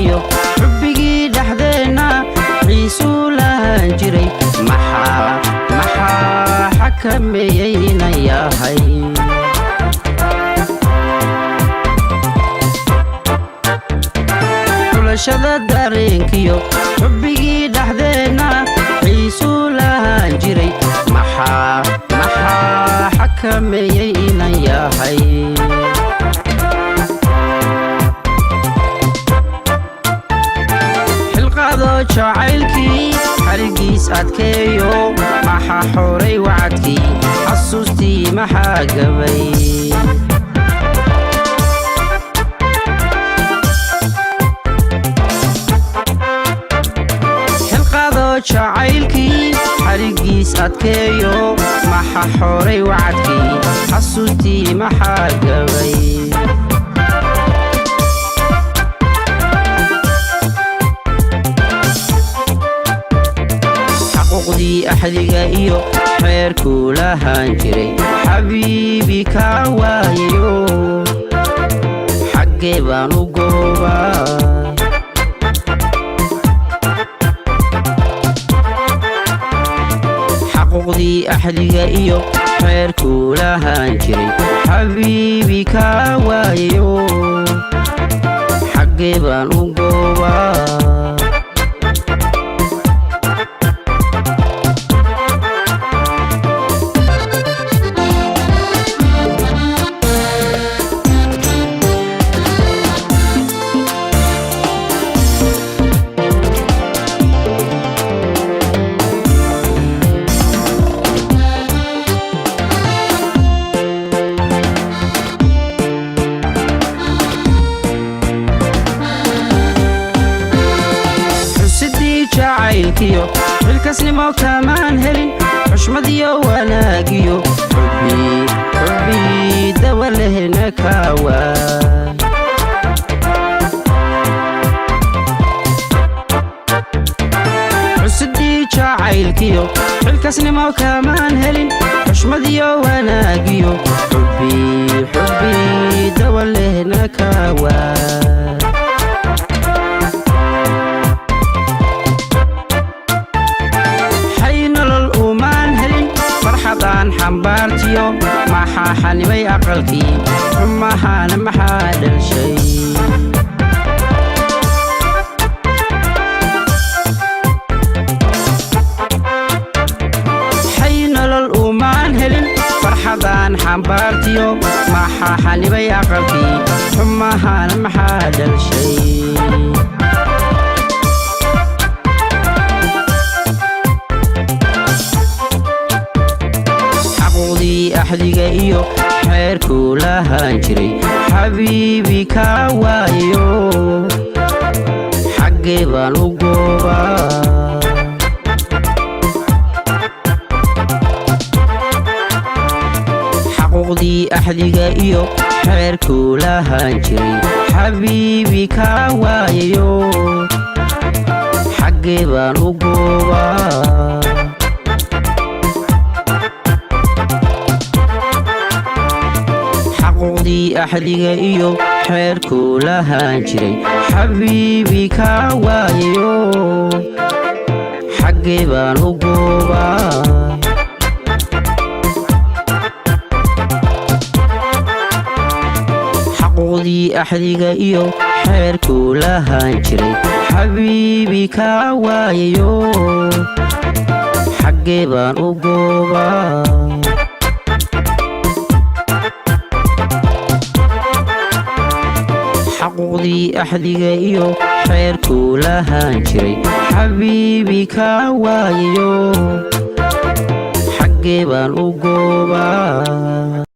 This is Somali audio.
iyo xubbigii dhaxdeena ciisu lahaan jiray maxaa xakameeyayna yahay xulashada dareenkiyo xubbigii dhaxdeena ciisu lahaan jiray maxaa xakameeyayna yahay jacaylkii xarigiis adkeeyo maxaa xoray wacadkii xasuustii maxaa gabay xilqaado jacaylkii xarigiis adkeeyo maxaa xoray wacadkii xasuustii maxaa gabay axdiga iyo xeerkuu lahaan jiray xabiibi kaa waayayo xaggee baan u goobaa xaquuqdii axdiga iyo xeerkuu lahaan jiray xabiibi kaa waayayo xaggee baan u goobaa jacaylkiyo xilkasnimo kamaan helin xushmadiyo wanaagiyo xubbii dawa lehna kaawaan xusidii jacaylkiyo xilkasnimo kamaan helin xushmadiyo wanaagiyo xubbii dawa lehna kaawaan xambaartiyo maxaa xanibay aqalkii xumahaana maxaa dhalshay xay nolol umaan helin farxadaan xambaartiyo maxaa xanibay aqalkii xumahaana maxaa dhalshay axdiga iyo xeerkuu lahaan jiray xabiibi kaa waayayo xaggee baan u goobaa xaquuqdii axdiga iyo xeerkuu lahaan jiray xabiibi kaa waayayo xaggee baan u goobaa xaquuqdii axdiga iyo xeerkuu lahaan jiray xabiibi kaa waayayo xaggee baan u goobaa xaquuqdii axdiga iyo xeerkuu lahaan jiray xabiibi kaa waayayo xaggee baan u goobaa xaquuqdii axdiga iyo xeerkuu lahaan jiray xabiibi kaa waayayo xaggee baan u goobaa